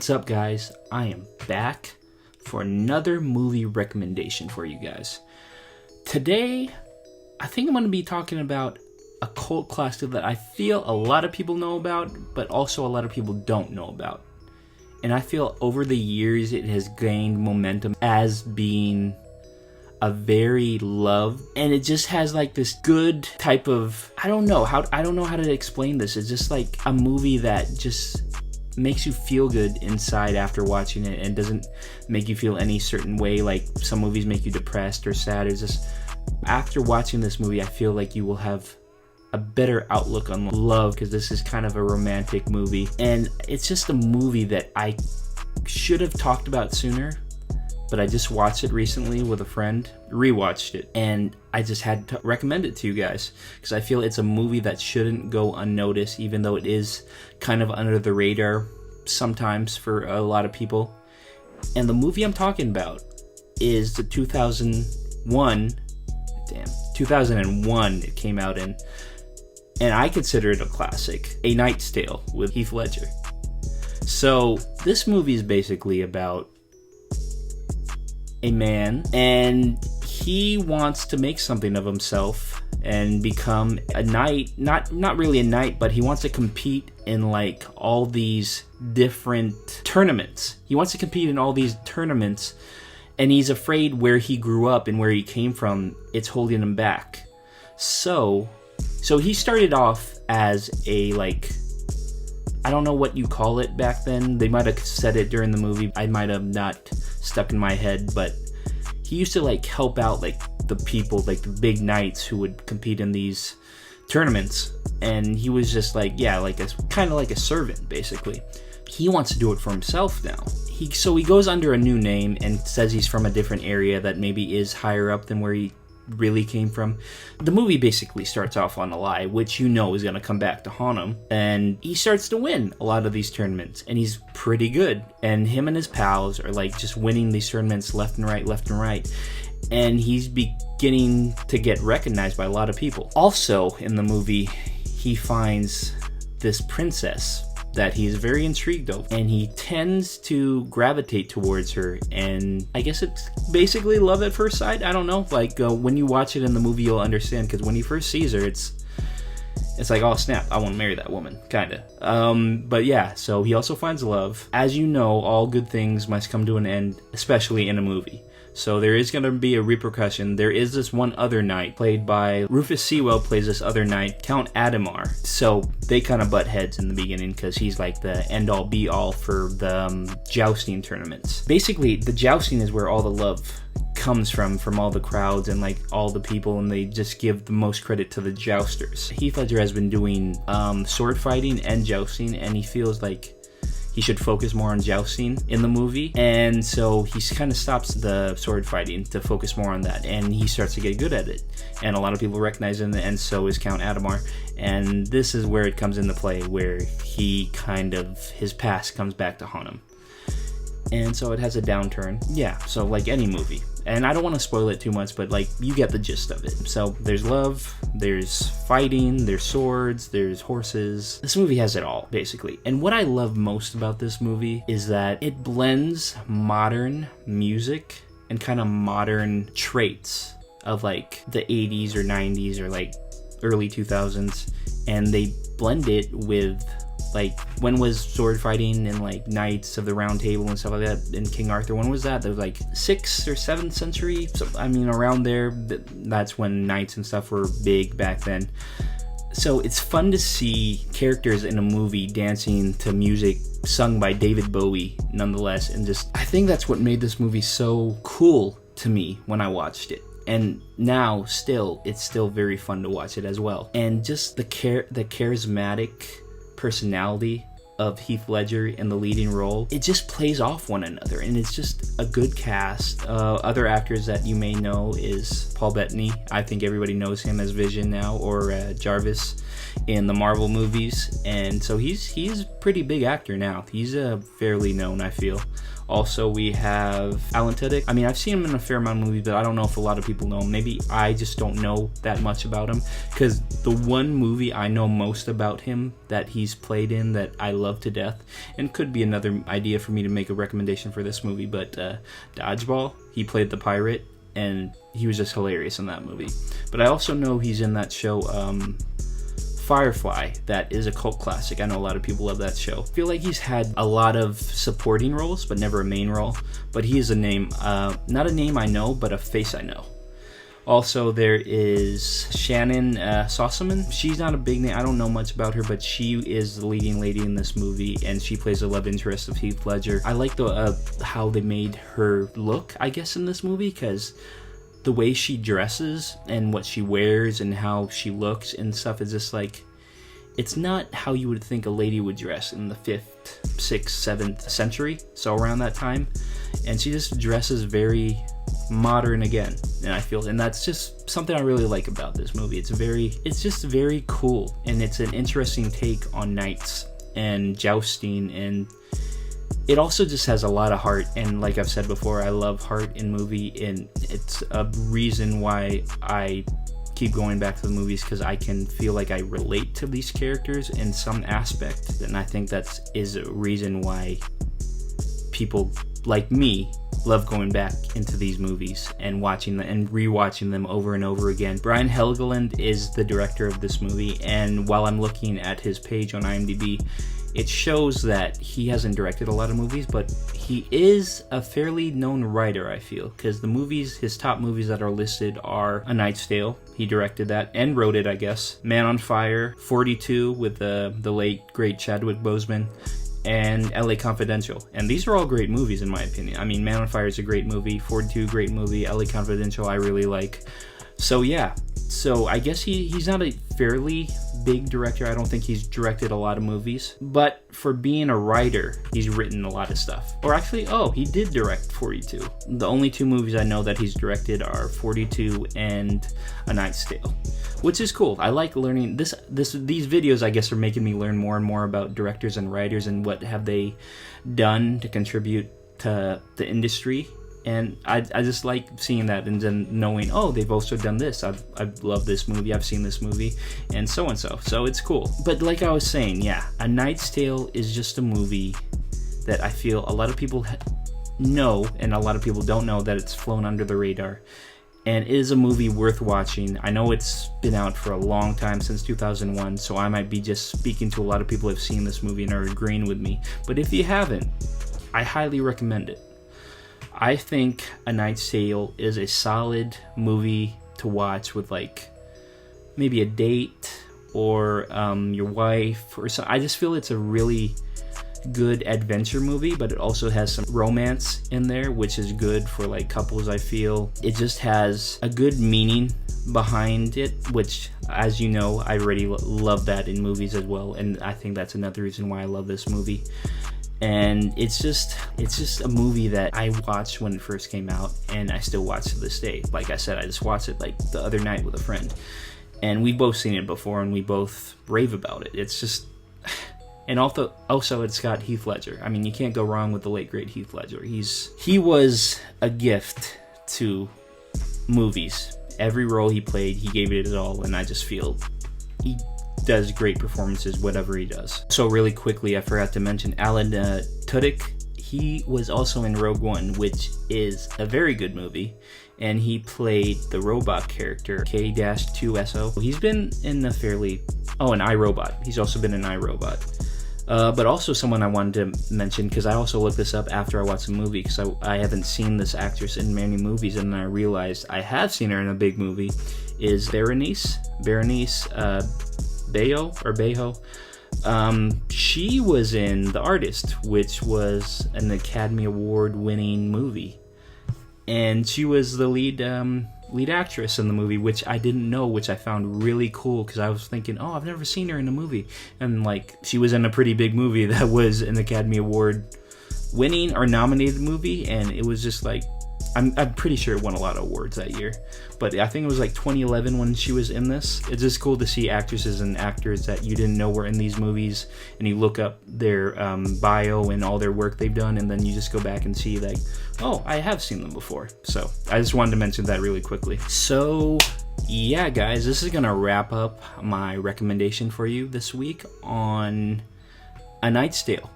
What's up, guys? I am back for another movie recommendation for you guys. Today, I think I'm going to be talking about a cult classic that I feel a lot of people know about, but also a lot of people don't know about. And I feel over the years it has gained momentum as being a very loved, and it just has like this good type of, I don't know how to explain this. It's just like a movie that just makes you feel good inside after watching it, and doesn't make you feel any certain way like some movies make you depressed or sad. It's just after watching this movie, I feel like you will have a better outlook on love, because this is kind of a romantic movie, and it's just a movie that I should have talked about sooner, but I just watched it recently with a friend, rewatched it, and I just had to recommend it to you guys because I feel it's a movie that shouldn't go unnoticed, even though it is kind of under the radar sometimes for a lot of people. And the movie I'm talking about is the 2001 it came out in, and I consider it a classic, A Knight's Tale with Heath Ledger. So this movie is basically about a man, and he wants to make something of himself and become a knight. Not really a knight, but he wants to compete in like all these different tournaments. He wants to compete in all these tournaments, and he's afraid where he grew up and where he came from, it's holding him back. So he started off as a, like, I don't know what you call it back then. They might have said it during the movie. I might have not stuck in my head, but he used to like help out like the people, like the big knights who would compete in these tournaments. And he was just like, yeah, like a kind of like a servant basically. He wants to do it for himself now. So he goes under a new name and says he's from a different area that maybe is higher up than where he really came from. The movie basically starts off on a lie, which you know is going to come back to haunt him, and he starts to win a lot of these tournaments, and he's pretty good, and him and his pals are like just winning these tournaments left and right, and he's beginning to get recognized by a lot of people. Also in the movie, he finds this princess that he's very intrigued of, and he tends to gravitate towards her, and I guess it's basically love at first sight. I don't know, like when you watch it in the movie you'll understand, because when he first sees her it's like, oh snap, I want to marry that woman, kinda. But yeah, so he also finds love. As you know, all good things must come to an end, especially in a movie. So there is going to be a repercussion. There is this one other knight, played by Rufus Sewell, plays this other knight, Count Adhemar. So they kind of butt heads in the beginning because he's like the end-all be-all for the jousting tournaments. Basically, the jousting is where all the love comes from all the crowds and like all the people, and they just give the most credit to the jousters. Heath Ledger has been doing sword fighting and jousting, and he feels like he should focus more on jousting in the movie, and so he kind of stops the sword fighting to focus more on that, and he starts to get good at it, and a lot of people recognize him, and so is Count Adhemar. And this is where it comes into play, where he kind of, his past comes back to haunt him, and so it has a downturn. Yeah, so like any movie, and I don't want to spoil it too much, but like you get the gist of it. So there's love, there's fighting, there's swords, there's horses. This movie has it all basically. And what I love most about this movie is that it blends modern music and kind of modern traits of like the 80s or 90s or like early 2000s, and they blend it with like, when was sword fighting in like Knights of the Round Table and stuff like that in King Arthur? When was that? That was like 6th or 7th century. So, I mean, around there, that's when knights and stuff were big back then. So it's fun to see characters in a movie dancing to music sung by David Bowie nonetheless. And just, I think that's what made this movie so cool to me when I watched it. And now it's still very fun to watch it as well. And just the charismatic personality of Heath Ledger in the leading role, it just plays off one another, and it's just a good cast. Other actors that you may know is Paul Bettany. I think everybody knows him as Vision now, or Jarvis in the Marvel movies, and so he's a pretty big actor now. He's fairly known, I feel. Also, we have Alan Tudyk. I mean, I've seen him in a fair amount of movies, but I don't know if a lot of people know him. Maybe I just don't know that much about him, because the one movie I know most about him that he's played in that I love love to death, and could be another idea for me to make a recommendation for this movie, but Dodgeball, he played the pirate, and he was just hilarious in that movie. But I also know he's in that show, Firefly, that is a cult classic. I know a lot of people love that show. I feel like he's had a lot of supporting roles, but never a main role. But he is a name, not a name I know, but a face I know. Also, there is Shannon Sossamon. She's not a big name. I don't know much about her, but she is the leading lady in this movie, and she plays the love interest of Heath Ledger. I like how they made her look, I guess, in this movie, because the way she dresses and what she wears and how she looks and stuff is just like, it's not how you would think a lady would dress in the 5th, 6th, 7th century, so around that time. And she just dresses very modern again, and I feel, and that's just something I really like about this movie. It's just very cool, and it's an interesting take on knights and jousting, and it also just has a lot of heart. And like I've said before, I love heart in movie, and it's a reason why I keep going back to the movies, because I can feel like I relate to these characters in some aspect, and I think that is a reason why people like me love going back into these movies and watching them and rewatching them over and over again. Brian Helgeland is the director of this movie, and while I'm looking at his page on IMDb, it shows that he hasn't directed a lot of movies, but he is a fairly known writer, I feel, because his top movies that are listed are A Knight's Tale, he directed that and wrote it, I guess, Man on Fire, 42 with the late great Chadwick Boseman, and LA Confidential. And these are all great movies in my opinion. I mean, Man on Fire is a great movie, 42, great movie, LA Confidential I really like. So yeah, so I guess he's not a fairly big director. I don't think he's directed a lot of movies, but for being a writer, he's written a lot of stuff. Or actually, he did direct 42. The only 2 movies I know that he's directed are 42 and A Knight's Tale, which is cool. I like learning these videos, I guess, are making me learn more and more about directors and writers and what have they done to contribute to the industry. And I just like seeing that, and then knowing, they've also done this. I've loved this movie. I've seen this movie, and so. So it's cool. But like I was saying, yeah, A Knight's Tale is just a movie that I feel a lot of people know, and a lot of people don't know that it's flown under the radar. And it is a movie worth watching. I know it's been out for a long time, since 2001, so I might be just speaking to a lot of people who have seen this movie and are agreeing with me. But if you haven't, I highly recommend it. I think A Knight's Tale is a solid movie to watch with, like, maybe a date or your wife or so. I just feel it's a really good adventure movie, but it also has some romance in there, which is good for like couples. I feel it just has a good meaning behind it, which, as you know, I already love that in movies as well, and I think that's another reason why I love this movie. And it's just a movie that I watched when it first came out, and I still watch to this day. Like I said, I just watched it like the other night with a friend, and we've both seen it before, and we both rave about it. It's just, and also it's got Heath Ledger. I mean, you can't go wrong with the late great Heath Ledger. He was a gift to movies. Every role he played, he gave it his all, and I just feel he does great performances whatever he does. So really quickly, I forgot to mention Alan Tudyk. He was also in Rogue One, which is a very good movie, and he played the robot character K-2SO. He's been in a fairly... Oh, and iRobot. He's also been in iRobot. But also someone I wanted to mention, because I also looked this up after I watched the movie, because I haven't seen this actress in many movies, and then I realized I have seen her in a big movie, is Berenice Bejo. She was in The Artist, which was an Academy Award winning movie, and she was the lead actress in the movie, which I didn't know, which I found really cool, because I was thinking, I've never seen her in a movie, and like, she was in a pretty big movie that was an Academy Award winning or nominated movie, and it was just like, I'm pretty sure it won a lot of awards that year, but I think it was like 2011 when she was in this. It's just cool to see actresses and actors that you didn't know were in these movies, and you look up their bio and all their work they've done, and then you just go back and see like, I have seen them before. So I just wanted to mention that really quickly. So yeah, guys, this is gonna wrap up my recommendation for you this week on A Knight's Tale,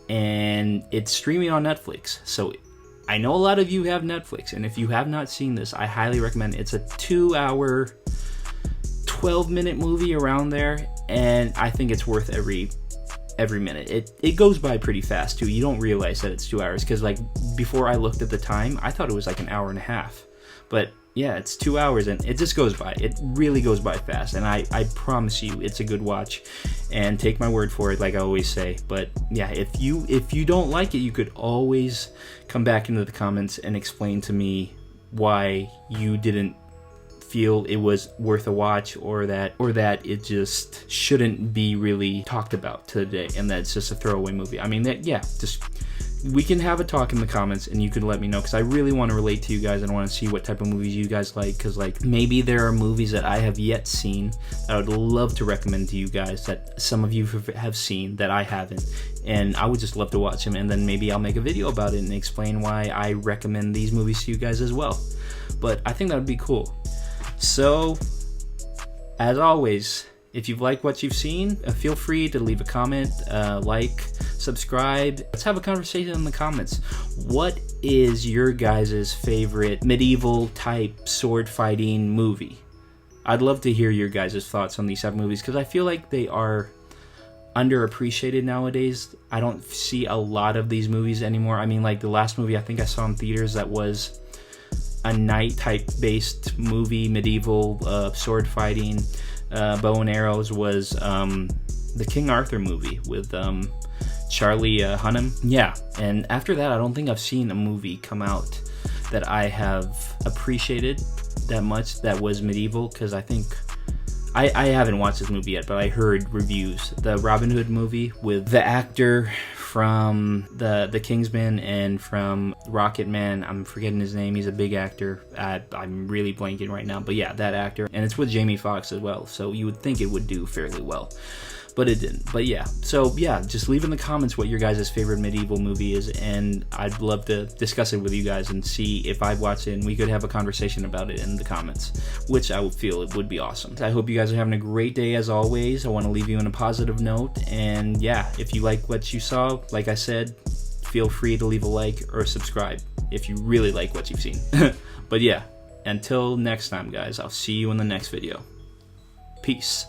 and it's streaming on Netflix. So I know a lot of you have Netflix, and if you have not seen this, I highly recommend it. It's a 2-hour, 12-minute movie around there, and I think it's worth every minute. It goes by pretty fast too. You don't realize that it's 2 hours, because like before I looked at the time, I thought it was like an hour and a half, but yeah, it's 2 hours, and it just goes by. It really goes by fast, and I promise you it's a good watch, and take my word for it, like I always say. But yeah, if you don't like it, you could always come back into the comments and explain to me why you didn't feel it was worth a watch, or that it just shouldn't be really talked about today, and that it's just a throwaway movie. I mean, we can have a talk in the comments, and you can let me know, because I really want to relate to you guys, and I want to see what type of movies you guys like, because like maybe there are movies that I have yet seen that I would love to recommend to you guys that some of you have seen that I haven't, and I would just love to watch them, and then maybe I'll make a video about it and explain why I recommend these movies to you guys as well. But I think that would be cool. So, as always, if you've liked what you've seen, feel free to leave a comment, like, subscribe. Let's have a conversation in the comments. What is your guys' favorite medieval type sword fighting movie? I'd love to hear your guys' thoughts on these type of movies, because I feel like they are underappreciated nowadays. I don't see a lot of these movies anymore. I mean, like the last movie I think I saw in theaters that was a knight type based movie, medieval sword fighting, bow and arrows, was the King Arthur movie with Charlie Hunnam. Yeah, and after that I don't think I've seen a movie come out that I have appreciated that much that was medieval, because I think I haven't watched this movie yet, but I heard reviews. The Robin Hood movie with the actor from the Kingsman and from Rocket Man, I'm forgetting his name, he's a big actor, I'm really blanking right now, but yeah, that actor, and it's with Jamie Foxx as well, so you would think it would do fairly well, but it didn't. But yeah, so yeah, just leave in the comments what your guys' favorite medieval movie is, and I'd love to discuss it with you guys and see if I've watched it, and we could have a conversation about it in the comments, which I would feel it would be awesome. I hope you guys are having a great day as always. I want to leave you on a positive note, and yeah, if you like what you saw, like I said, feel free to leave a like or subscribe if you really like what you've seen. But yeah, until next time guys, I'll see you in the next video. Peace.